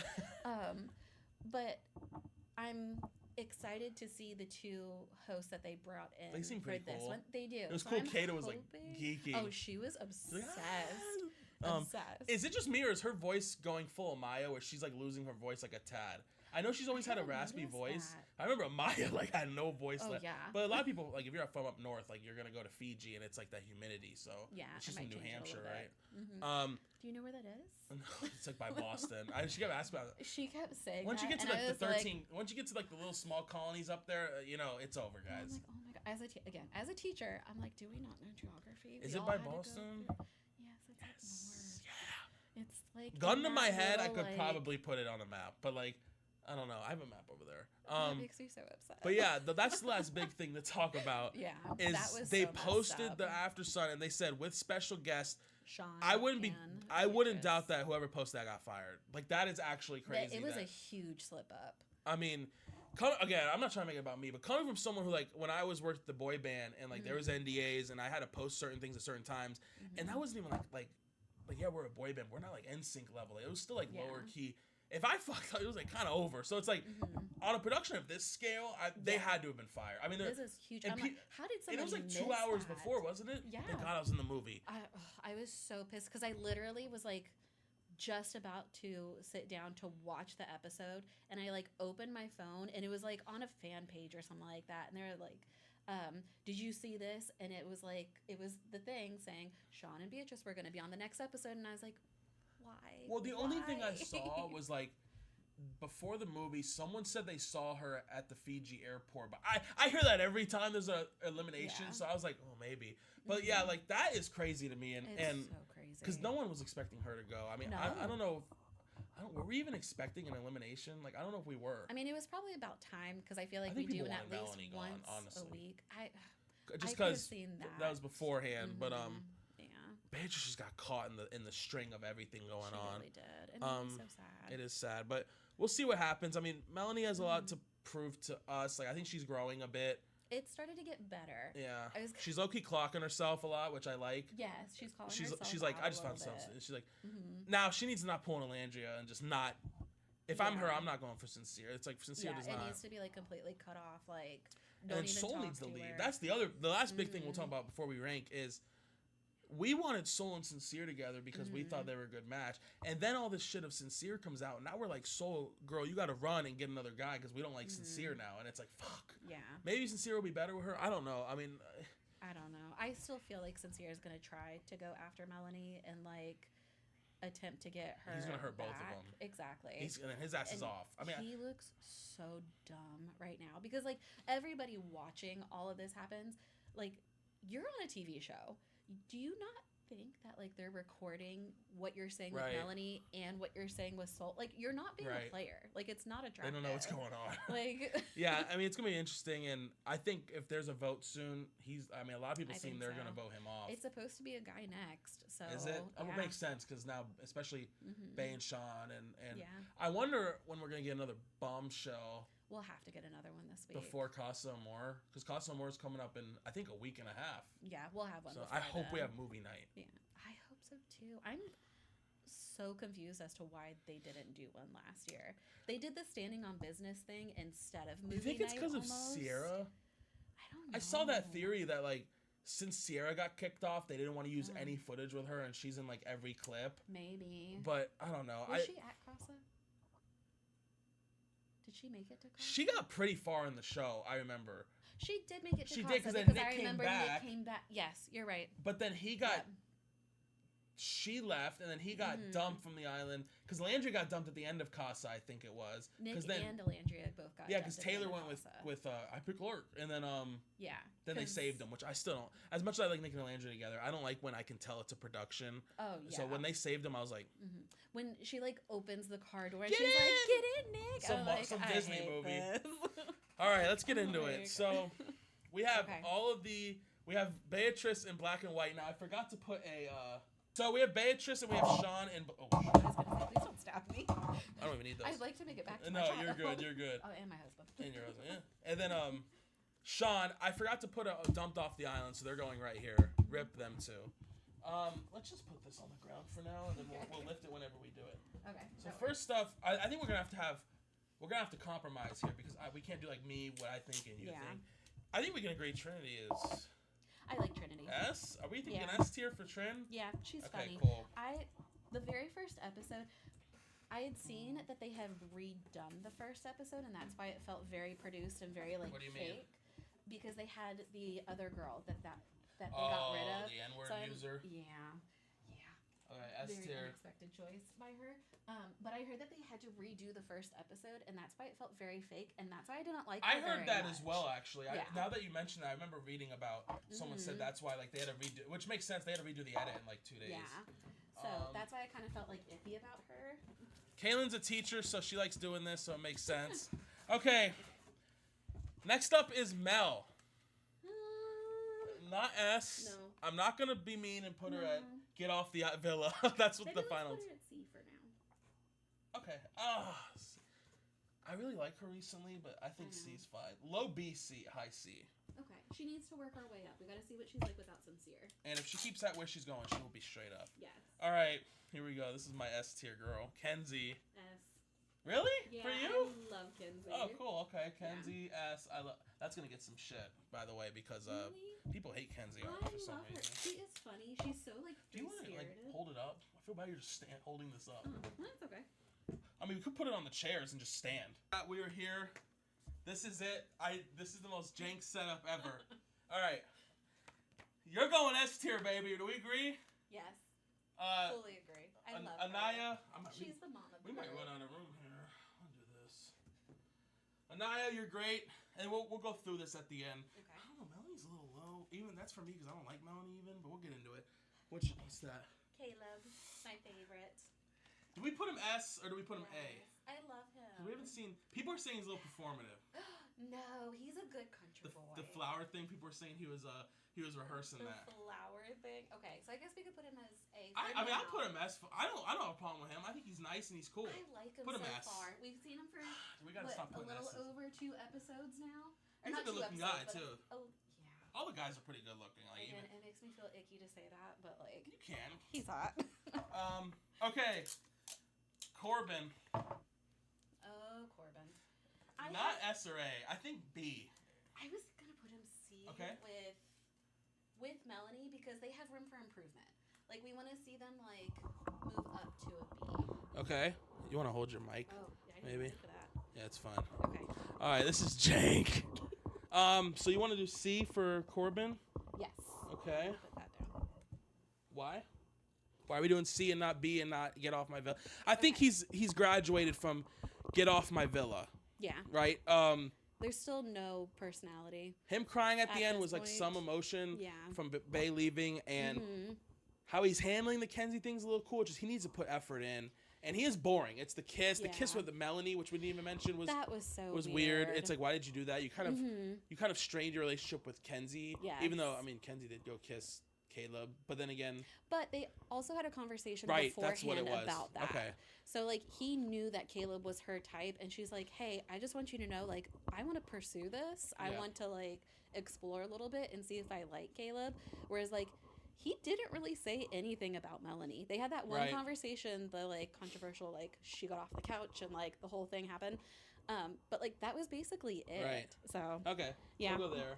But I'm excited to see the two hosts that they brought in. They seem pretty for this cool. one. They do. It was so cool. I'm Kata was like hoping- geeky. Oh, she was obsessed. Obsessed. Is it just me or is her voice going full Maya where she's like losing her voice like a tad? I know she's always had a raspy voice. That. I remember Maya like had no voice left. Yeah. But a lot of people, like if you're from up north, like you're gonna go to Fiji and it's like that humidity. So yeah, she's from New Hampshire, right? Mm-hmm. Do you know where that is? It's like by Boston. She kept asking about it. She kept saying once you get to like the 13, once you get to like the little small colonies up there, it's over, guys. I'm like, oh my god! As a teacher, I'm like, do we not know geography? Is it by Boston? Yes, it's up north. Yeah. It's like gun to my head, I little, could probably put it on a map, but like, I don't know. I have a map over there. That makes me so upset. But yeah, that's the last big thing to talk about. Yeah, is that was they so posted up. the After Sun and they said with special guests. Sean I wouldn't doubt that whoever posted that got fired. Like that is actually crazy. It was a huge slip up. I mean, again, I'm not trying to make it about me, but coming from someone who like when I was working at the boy band and like there was NDAs and I had to post certain things at certain times, and that wasn't even like yeah, we're a boy band, we're not like NSYNC level. It was still like lower key. If I fucked up, it was like kind of over. So it's like on a production of this scale, they had to have been fired. I mean, this is huge. I'm like, how did somebody? And it was like 2 hours before, wasn't it? Yeah. Thank God I was in the movie. I was so pissed because I literally was like just about to sit down to watch the episode, and I like opened my phone, and it was like on a fan page or something like that, and they're like, did you see this? And it was the thing saying Sean and Beatrice were going to be on the next episode, and I was like, why? Well, the only thing I saw was like before the movie, someone said they saw her at the Fiji airport, but I hear that every time there's a elimination, so I was like, oh, maybe. But yeah, like that is crazy to me, and so crazy because no one was expecting her to go. I mean, no. I don't know. Were we even expecting an elimination? Like, I don't know if we were. I mean, it was probably about time because I feel like we do it at least once a week. Just because that was beforehand, but Beatrice just got caught in the string of everything going on. She really did. And it was so sad. It is sad, but we'll see what happens. I mean, Melanie has a lot to prove to us. Like, I think she's growing a bit. It started to get better. Yeah. She's low-key clocking herself a lot, which I like. Yes, she's calling herself She's like, I just found something. She's like, now she needs to not pull an Alandria and just not. If I'm her, I'm not going for Sincere. It's like Sincere does not. It needs to be like completely cut off. Like, and Soul needs to lead. That's the last big thing we'll talk about before we rank is. We wanted Soul and Sincere together because we thought they were a good match. And then all this shit of Sincere comes out. And now we're like, Soul, girl, you got to run and get another guy because we don't like Sincere now. And it's like, fuck. Yeah. Maybe Sincere will be better with her. I don't know. I mean. I don't know. I still feel like Sincere is going to try to go after Melanie and like attempt to get her He's going to hurt back. both of them. Exactly. And his ass is off. I mean, he looks so dumb right now because like everybody watching all of this happens, like you're on a TV show. Do you not think that like they're recording what you're saying with Melanie and what you're saying with Soul? Like you're not being a player. Like it's not attractive. They don't know what's going on. Like yeah, I mean it's gonna be interesting, and I think if there's a vote soon, a lot of people seem they're gonna vote him off. It's supposed to be a guy next, so is it? Yeah. It makes sense because now, especially Bay and Sean, and I wonder when we're gonna get another bombshell. We'll have to get another one this week. Before Casa Amor, because Casa Amor is coming up in, I think, a week and a half. Yeah, we'll have one. So I hope we have movie night. Yeah, I hope so too. I'm so confused as to why they didn't do one last year. They did the standing on business thing instead of movie night. You think it's because of Sierra? I don't know. I saw that theory that, like, since Sierra got kicked off, they didn't want to use any footage with her, and she's in, like, every clip. Maybe. But, I don't know. Was she at Casa? Did she make it to Casa? She got pretty far in the show, I remember. She did make it to Casa. She did, because then Nick came back. Nick came back. Yes, you're right. But then he got... Yep. She left, and then he got dumped from the island. Because Landry got dumped at the end of Casa, I think it was. Nick and Landria both got dumped. Yeah, because Taylor went with I pick Lurk. And then, then they saved him, which I still don't. As much as I like Nick and Landry together, I don't like when I can tell it's a production. Oh, yeah. So when they saved him, I was like... When she, like, opens the car door, and she's like, get in, Nick. Some Disney movie. All right, let's get into it. So, we have we have Beatrice in black and white. Now, I forgot to put a... So we have Beatrice and we have Sean in... Oh, I was going to say, please don't stab me. I don't even need those. I'd like to make it back to my child. No, you're good. Oh, and my husband. And your husband, yeah. And then Sean, I forgot to put a dumped off the island, so they're going right here. Rip them too. Let's just put this on the ground for now, and then we'll lift it whenever we do it. Okay. So first stuff, I think we're going to have we're gonna have to compromise here because we can't do like me, what I think, and you Yeah. think. I think we can agree Trinity is I like Trinity. S. Are we thinking Yeah. S tier for Trin? Yeah, she's Okay, funny. cool. The very first episode, I had seen that they had redone the first episode, and that's why it felt very produced and very like What do you fake. mean? Because they had the other girl that they Oh, got rid of. the N-word So user. Yeah. Okay, S Very tier. unexpected choice by her. But I heard that they had to redo the first episode, and that's why it felt very fake, and that's why I didn't like it I heard very that much. as well, actually. Yeah. Now that you mention that, I remember reading about someone said that's why like they had to redo, which makes sense. They had to redo the edit in like 2 days. Yeah. So that's why I kind of felt like iffy about her. Kaylin's a teacher, so she likes doing this, so it makes sense. Okay. Next up is Mel. Not S. No. I'm not gonna be mean and put her at get off the villa. That's what Maybe the let's final. put her at C for now. Okay. I really like her recently, but I think C's fine. Low B, C, high C. Okay. She needs to work her way up. We gotta see what she's like without Sincere. And if she keeps that where she's going, she will be straight up. Yes. All right, here we go. This is my S tier girl, Kenzie. S. Really? Yeah, For you? I love Kenzie. Oh, cool. Okay, Kenzie S. That's gonna get some shit, by the way, because Really? people hate Kenzie I for some love her. reason. She is funny. She's so like Do you want to like free-spirited. hold it up? I feel bad you're just holding this up. Oh, that's okay. I mean, we could put it on the chairs and just stand. We are here. This is it. This is the most jank setup ever. All right. You're going S tier, baby. Do we agree? Yes. Fully agree. I love Anaya. her. She's the mom of the We might group. run out of room here. I'll do this. Anaya, you're great. And we'll go through this at the end. Okay. I don't know. Melanie's a little low. Even that's for me because I don't like Melanie even, but we'll get into it. What's that? Caleb, my favorite. Do we put him S or do we put him A? I love him. We haven't seen. People are saying he's a little performative. No, he's a good country boy. The flower thing. People are saying he was rehearsing that. The flower thing. Okay, so I guess we could put him as A. I mean, I'll put him S. I don't have a problem with him. I think he's nice and he's cool. I like him Put him so S. far. We've seen him for We gotta stop a putting little S's. over 2 episodes now. Or He's a not 2 good-looking episodes, guy, but too. Yeah. All the guys are pretty good looking. Like Again, even it makes me feel icky to say that, but like you can. he's hot. Okay. Corbin. Oh, Corbin. Not S or A. I think B. I was gonna put him C Okay. with Melanie because they have room for improvement. Like we want to see them like move up to a B. Okay. You want to hold your mic? Oh, yeah, I Maybe. didn't for that. Yeah, it's fine. Okay. All right. This is jank. So you want to do C for Corbin? Yes. Okay. I'll put that down. Why? Why are we doing C and not B and not Get Off My Villa? I think he's graduated from Get Off My Villa, Yeah. right? There's still no personality. Him crying at the At end this was like point, some emotion yeah. from Bay leaving, and how he's handling the Kenzie thing's a little cool. Just he needs to put effort in, and he is boring. It's the kiss, the kiss Yeah. with Melanie, which we didn't even mention was weird. It's like, why did you do that? You kind of strained your relationship with Kenzie, even though I mean Kenzie did go kiss Caleb, but then again, but they also had a conversation right, beforehand that's what it was. about that. Okay. So like he knew that Caleb was her type, and she's like, "Hey, I just want you to know, like, I want to pursue this. I want to like explore a little bit and see if I like Caleb." Whereas like he didn't really say anything about Melanie. They had that one conversation, the like controversial, like she got off the couch and like the whole thing happened. But like that was basically it. Right. So okay, yeah, we'll go there,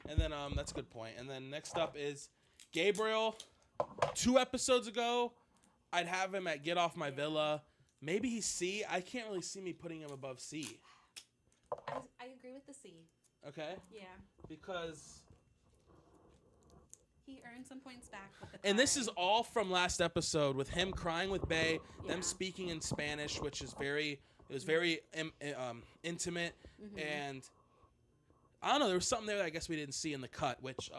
and then that's a good point. And then next up is Gabriel. 2 episodes ago, I'd have him at Get Off My Villa. Maybe he's C. I can't really see me putting him above C. I agree with the C. Okay. Yeah. Because he earned some points back with the and this crying. is all from last episode with him crying with Bay, them speaking in Spanish, which is very intimate, and I don't know, there was something there that I guess we didn't see in the cut, which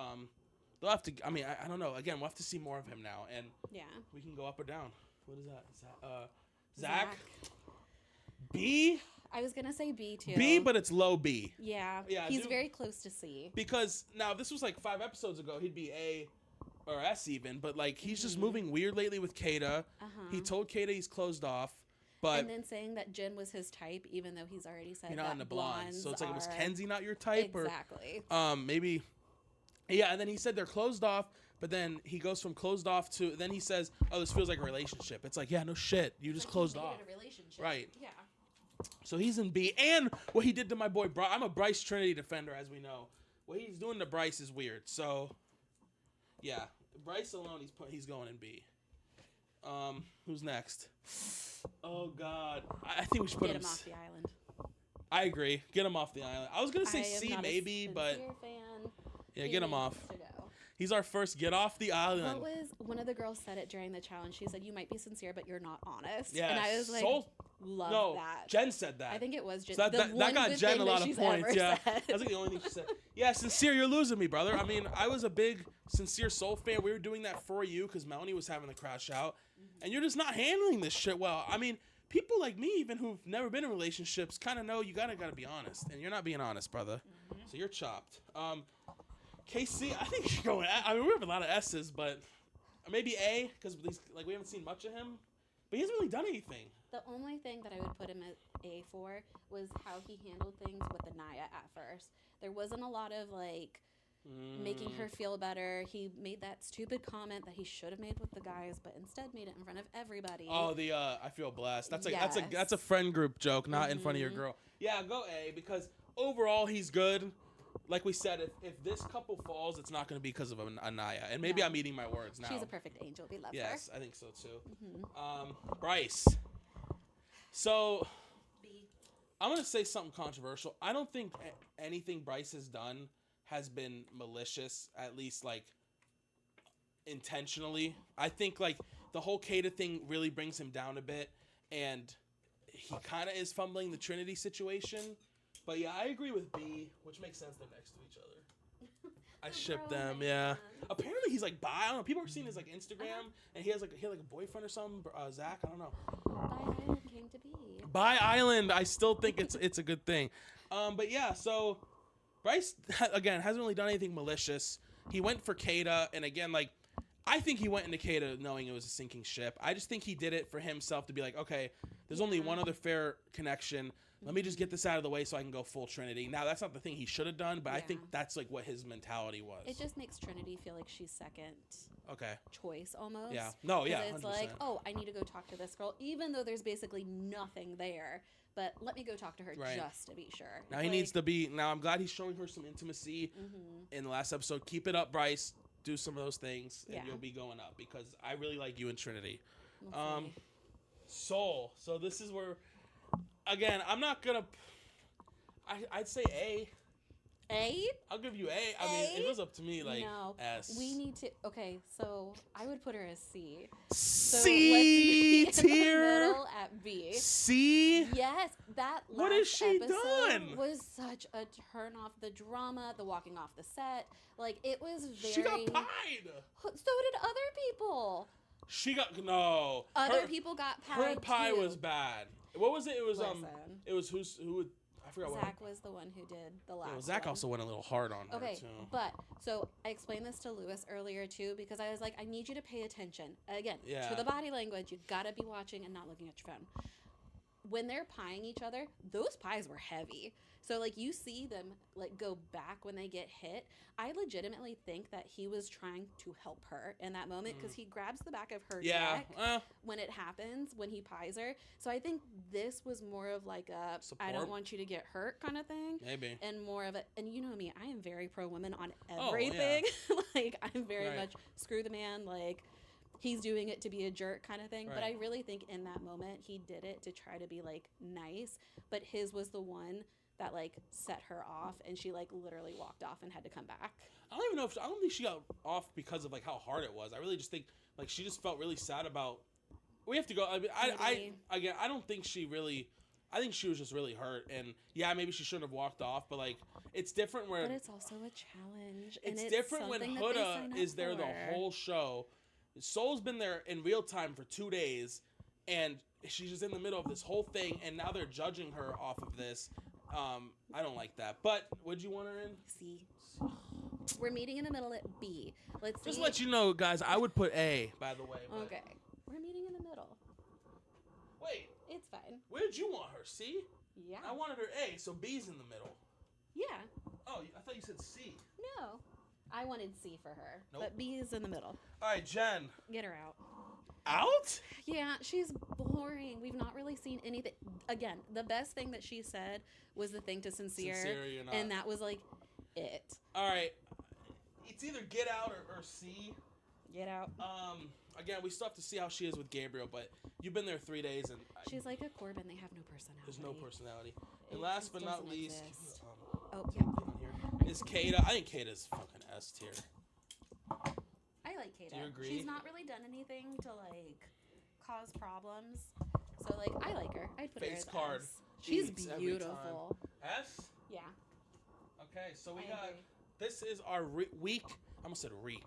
they'll have to. I mean, I don't know. Again, we'll have to see more of him now, and we can go up or down. What is that? Is that Zach? B. I was gonna say B too. B, but it's low B. Yeah. He's very close to C. Because now, if this was like 5 episodes ago, he'd be A or S even. But like he's just moving weird lately with Kata. He told Kata he's closed off. But and then saying that Jen was his type, even though he's already said you're not that into blondes. So it's like, was are- Kenzie not your type? Exactly. Or maybe. Yeah, and then he said they're closed off. But then he goes from closed off to. Then he says, "Oh, this feels like a relationship." It's like, yeah, no shit. You just closed off. A relationship. Right. Yeah. So he's in B. And what he did to my boy Bryce. I'm a Bryce Trinity defender, as we know. What he's doing to Bryce is weird. So, yeah. Bryce alone, he's going in B. Who's next? Oh, God. I think we should put him off the island. I agree. Get him off the island. I was going to say C maybe, but... Fan. Yeah, get him off. He's our first get off the island. What was one of the girls said it during the challenge? She said, "You might be sincere, but you're not honest." Yeah, and I was like, "Love that." Jen said that. I think it was Jen. So that got Jen a lot of points. Yeah, said. that's like the only thing she said. Yeah, sincere, you're losing me, brother. I mean, I was a big Sincere Soul fan. We were doing that for you because Melanie was having a crash out, and you're just not handling this shit well. I mean, people like me, even who've never been in relationships, kind of know you gotta be honest, and you're not being honest, brother. So you're chopped. KC, I think you're going. I mean, we have a lot of S's, but maybe A because we haven't seen much of him, but he hasn't really done anything. The only thing that I would put him at A for was how he handled things with Anaya at first. There wasn't a lot of making her feel better. He made that stupid comment that he should have made with the guys, but instead made it in front of everybody. Oh, the I feel blessed. That's a friend group joke, not in front of your girl. Yeah, go A because overall he's good. Like we said, if this couple falls, it's not going to be because of Anaya. And maybe I'm eating my words now. She's a perfect angel. We love her. Yes, I think so too. Bryce. So, B. I'm going to say something controversial. I don't think anything Bryce has done has been malicious, at least intentionally. I think the whole Kada thing really brings him down a bit. And he kind of is fumbling the Trinity situation. But yeah, I agree with B, which makes sense. They're next to each other. I ship them, yeah. Apparently he's bi. I don't know. People are seeing his Instagram, and he had a boyfriend or something. Zach, I don't know. Bi Island came to be. Bi Island, I still think it's a good thing. But yeah, so Bryce again hasn't really done anything malicious. He went for Kada, and again, I think he went into Kada knowing it was a sinking ship. I just think he did it for himself to be okay, there's only one other fair connection. Let me just get this out of the way so I can go full Trinity. Now, that's not the thing he should have done, but I think that's what his mentality was. It just makes Trinity feel like she's second choice almost. Yeah. No, yeah, it's 100%. I need to go talk to this girl, even though there's basically nothing there. But let me go talk to her just to be sure. Now, he needs to be... Now, I'm glad he's showing her some intimacy in the last episode. Keep it up, Bryce. Do some of those things, and you'll be going up, because I really like you in Trinity. Soul. So this is where... Again, I'm not gonna. I'd say A. A? I'll give you A. I mean, if it was up to me, no. S. We need to. Okay, so I would put her as C. C tier. At B. C. Yes, that last what has she done? Was such a turn off. The drama, the walking off the set, it was very. She got pied. So did other people. She got no. Other people got pied. Her pie too. was bad. What was it? It was Listen. It was who would I forgot. Zach was the one who did the last. Yeah, Zach also went a little hard on her too. But so I explained this to Lewis earlier too, because I was like, I need you to pay attention again to the body language. You gotta be watching and not looking at your phone. When they're pieing each other, those pies were heavy. So you see them go back when they get hit. I legitimately think that he was trying to help her in that moment, because he grabs the back of her neck when it happens, when he pies her. So I think this was more of a support. I don't want you to get hurt kind of thing. Maybe. And more of and you know me, I am very pro women on everything. Oh, yeah. I'm very much screw the man, he's doing it to be a jerk kind of thing. Right. But I really think in that moment he did it to try to be nice, but his was the one that set her off, and she literally walked off and had to come back. I don't think she got off because of how hard it was. I really just think she just felt really sad about. We have to go. I don't think she really. I think she was just really hurt, and maybe she shouldn't have walked off. But it's different where. But it's also a challenge. It's different when Huda is there the whole show. Soul's been there in real time for 2 days, and she's just in the middle of this whole thing, and now they're judging her off of this. I don't like that. But what'd you want her in? C. We're meeting in the middle at B. Let's see. Just let you know, guys, I would put A, by the way. But... Okay. We're meeting in the middle. Wait. It's fine. Where did you want her? C? Yeah. I wanted her A, so B's in the middle. Yeah. Oh, I thought you said C. No. I wanted C for her. Nope. But B is in the middle. All right, Jen. Get her out. out? Yeah, she's boring. We've not really seen anything. Again, the best thing that she said was the thing to Sincere, and that was like it. All right, it's either get out or see. Get out. Again, we still have to see how she is with Gabriel, but you've been there 3 days, and she's like a Corbin. They have no personality. There's no personality. And last but not least, oh yeah, is Kata. I think Kata's fucking S tier. I like Kata. Do you agree? She's not really done anything to like cause problems, so like I like her. I'd put her as card. S. She's beautiful. S. Yeah. Okay, so we got. This is our week. I almost said reek.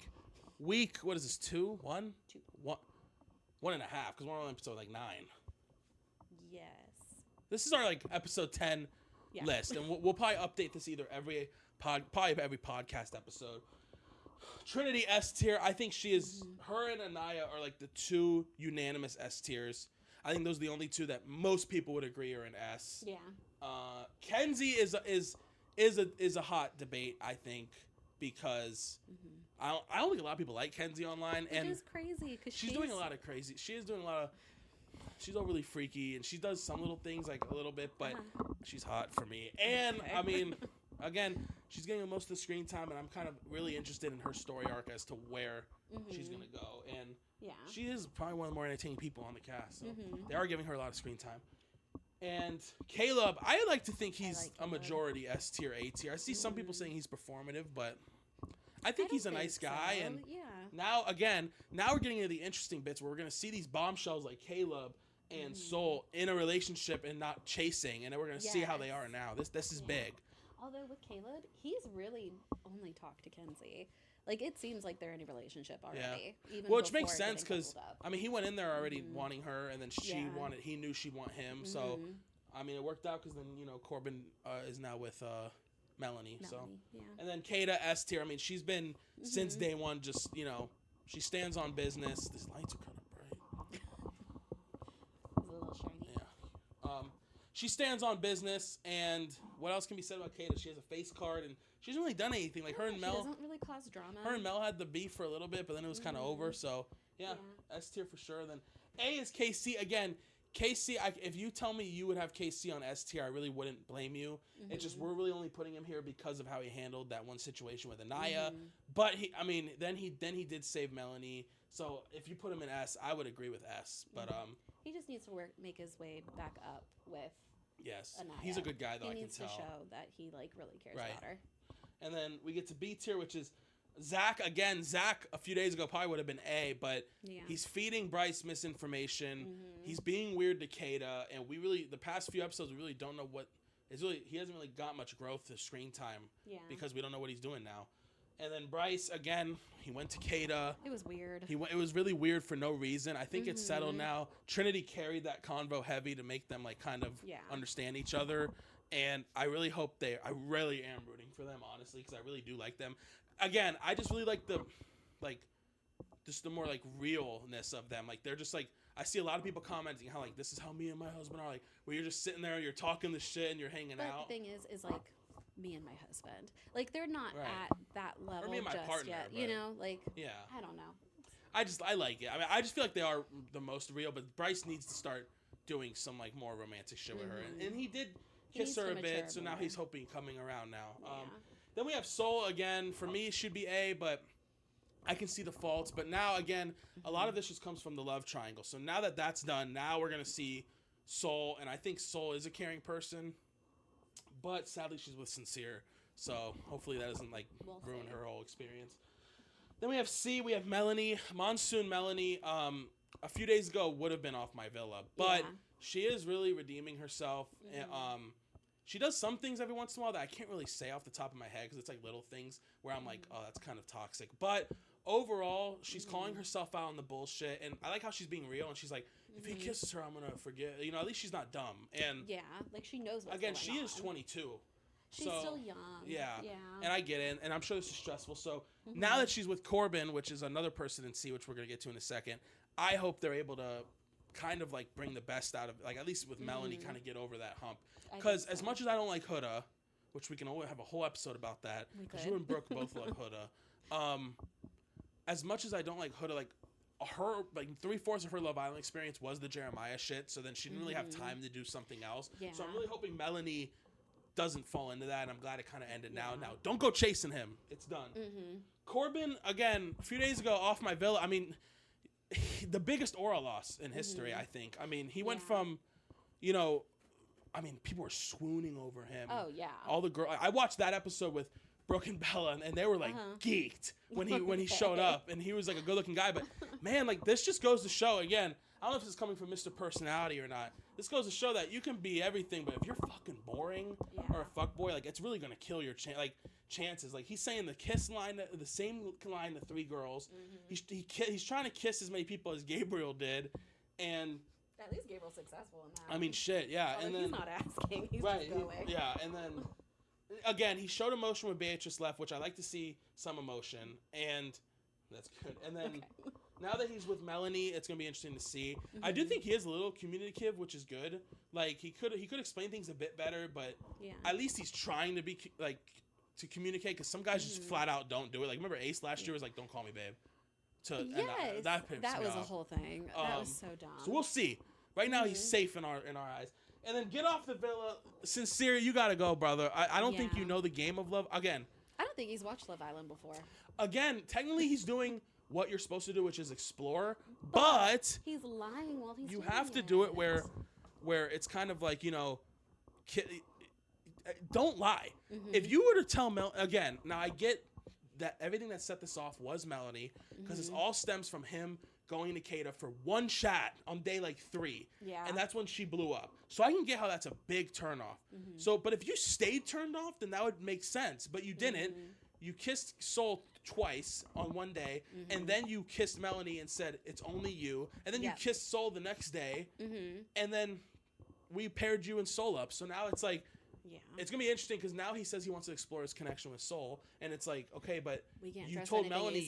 Week. What is this? 2, 1, 2, 1, 1.5. Because we're on episode like 9. Yes. This is our like episode 10 list, and we'll probably update this either every podcast episode. Trinity S tier. I think she is. Her and Anaya are like the 2 unanimous S tiers. I think those are the only 2 that most people would agree are an S. Yeah. Kenzie is a hot debate. I think because I don't think a lot of people like Kenzie online, and it's crazy because she's doing a lot of crazy. She is doing a lot of. She's overly freaky, and she does some little things like a little bit, but she's hot for me. And I mean, again, she's getting most of the screen time, and I'm kind of really interested in her story arc as to where she's gonna go. And she is probably one of the more entertaining people on the cast. So they are giving her a lot of screen time. And Caleb, I like to think he's a majority S tier, A tier. I see some people saying he's performative, but I think he's a nice guy. And now we're getting into the interesting bits where we're gonna see these bombshells like Caleb and Soul in a relationship and not chasing, and then we're gonna see how they are now. This is big. Although with Caleb, he's really only talked to Kenzie. Like it seems like they're in a relationship already. Yeah. Even which makes sense because I mean he went in there already wanting her, and then he knew she'd want him. So I mean it worked out because then Corbin is now with Melanie. So and then Kata S tier. I mean she's been since day one. Just she stands on business. These lights are kind of bright. It's a little shiny. Yeah. She stands on business, and what else can be said about Kata? She has a face card, and she hasn't really done anything. Like her and Mel. She doesn't really cause drama. Her and Mel had the beef for a little bit, but then it was kind of over. So yeah, S tier for sure. Then A is KC again. KC, if you tell me you would have KC on S tier, I really wouldn't blame you. It's just we're really only putting him here because of how he handled that one situation with Anaya. But then he did save Melanie. So if you put him in S, I would agree with S. But he just needs to make his way back up with. Yes, Anaya. He's a good guy though. He needs I can tell. to show that he really cares about her. And then we get to B tier, which is Zach. Again, Zach a few days ago probably would have been A, but he's feeding Bryce misinformation. He's being weird to Kata, and the past few episodes we really don't know what is really. He hasn't really got much growth to screen time because we don't know what he's doing now. And then Bryce again, he went to Kata. It was weird. It was really weird for no reason. I think it's settled now. Trinity carried that convo heavy to make them like kind of understand each other. And I really hope I really am rooting for them, honestly, because I really do like them. Again, I just really like just the more like realness of them. Like they're just like, I see a lot of people commenting how like this is how me and my husband are, like where you're just sitting there, you're talking the shit and you're hanging out. But the thing is like me and my husband, like they're not at that level just partner, yet. Like I don't know. I like it. I mean, I just feel like they are the most real. But Bryce needs to start doing some like more romantic shit with her, and he did kiss her a bit. So now he's hoping coming around now. Then we have Soul again. For me, it should be A, but I can see the faults. But now again, a lot of this just comes from the love triangle. So now that that's done, now we're gonna see Soul, and I think Soul is a caring person. But sadly, she's with Sincere, so hopefully that doesn't like ruin her whole experience. Then we have C. We have Melanie, Monsoon Melanie. A few days ago would have been off my villa, but she is really redeeming herself. And, she does some things every once in a while that I can't really say off the top of my head because it's like little things where I'm like, oh, that's kind of toxic. But overall, she's calling herself out on the bullshit, and I like how she's being real. And she's like, if he kisses her, I'm gonna forget. At least she's not dumb. And like she knows what's again, going she on. is 22. She's still young. Yeah. And I get it, and I'm sure this is stressful. So now that she's with Corbin, which is another person in C, which we're gonna get to in a second, I hope they're able to kind of like bring the best out of, like at least with Melanie, kind of get over that hump. Because as much as I don't like Huda, which we can always have a whole episode about that, because you and Brooke both love Huda. As much as I don't like Huda, like her, like 3/4 of her Love Island experience was the Jeremiah shit. So then she didn't really have time to do something else. Yeah. So I'm really hoping Melanie doesn't fall into that. And I'm glad it kind of ended now. Now, don't go chasing him. It's done. Corbin, again, a few days ago off my villa. I mean, the biggest aura loss in history, I think. I mean, he went from, you know, I mean, people were swooning over him. Oh, yeah. All the girls. I watched that episode with Brooke and Bella, and they were like geeked when he showed up, and he was like a good-looking guy. But man, like this just goes to show again. I don't know if this is coming from Mr. Personality or not. This goes to show that you can be everything, but if you're fucking boring or a fuckboy, like it's really gonna kill your chances. Like he's saying the kiss line, the same line to 3 girls. He's trying to kiss as many people as Gabriel did, and at least Gabriel's successful in that. I mean, shit, yeah. So, and like, then he's not asking, he's just going. Yeah, and then again, he showed emotion when Beatrice left, which I like to see some emotion, and that's good. And then now that he's with Melanie, it's gonna be interesting to see. I do think he is a little communicative, which is good. Like he could explain things a bit better, but at least he's trying to be like to communicate. Because some guys just flat out don't do it. Like remember Ace last year was like, "Don't call me babe." That was a whole thing. That was so dumb. So we'll see. Right now he's safe in our eyes. And then get off the villa. Sincere, you gotta go, brother. I don't think you know the game of love. Again, I don't think he's watched Love Island before. Again, technically he's doing what you're supposed to do, which is explore. But he's lying while he's doing it. You have to do it where it's kind of like, you know, don't lie. If you were to tell again, now I get that everything that set this off was Melanie, because it all stems from him going to Kata for one chat on day like 3. Yeah. And that's when she blew up. So I can get how that's a big turnoff. So, but if you stayed turned off, then that would make sense. But you didn't. You kissed Soul twice on one day, and then you kissed Melanie and said, it's only you. And then you kissed Soul the next day, and then we paired you and Soul up. So now it's like, it's going to be interesting because now he says he wants to explore his connection with Soul, and it's like, okay, but you told Melanie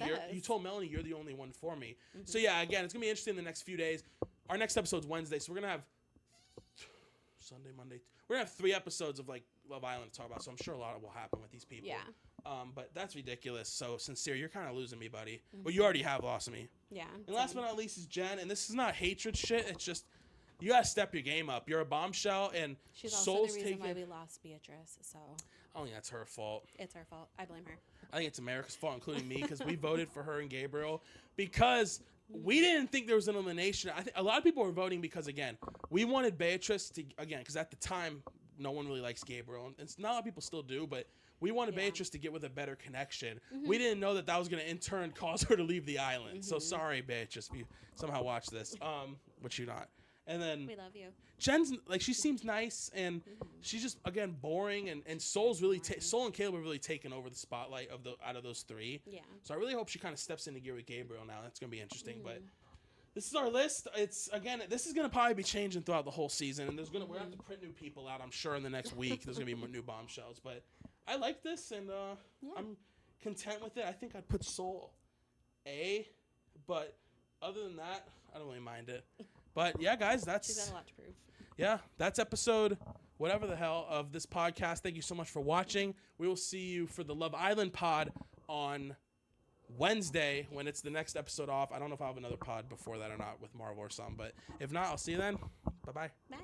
you're the only one for me. So yeah, again, it's going to be interesting in the next few days. Our next episode's Wednesday, so we're going to have Sunday, Monday. We're going to have 3 episodes of like Love Island to talk about, so I'm sure a lot will happen with these people. Yeah. But that's ridiculous. So Sincere, you're kind of losing me, buddy. Well, you already have lost me. Yeah. And last but not least is Jen, and this is not hatred shit. It's just you gotta step your game up. You're a bombshell, and she's also Soul's the reason why we lost Beatrice. So I don't think that's her fault. It's her fault. I blame her. I think it's America's fault, including me, because we voted for her and Gabriel because we didn't think there was an elimination. I think a lot of people were voting because again, we wanted Beatrice to because at the time no one really likes Gabriel, and not a lot of people still do, but we wanted Beatrice to get with a better connection. We didn't know that was going to in turn cause her to leave the island. So sorry, Beatrice, if you somehow watch this, which you're not. And then we love you. Jen's like she seems nice, and she's just again boring, and Soul's really Soul and Caleb are really taking over the spotlight out of those 3. Yeah. So I really hope she kind of steps into gear with Gabriel now. That's gonna be interesting. But this is our list. It's again, this is gonna probably be changing throughout the whole season, and we're gonna have to print new people out. I'm sure in the next week there's gonna be more new bombshells. But I like this, and I'm content with it. I think I'd put Soul A, but other than that, I don't really mind it. But yeah, guys, she's got a lot to prove. Yeah, that's episode whatever the hell of this podcast. Thank you so much for watching. We will see you for the Love Island pod on Wednesday when it's the next episode off. I don't know if I'll have another pod before that or not with Marvel or something, but if not, I'll see you then. Bye-bye. Bye.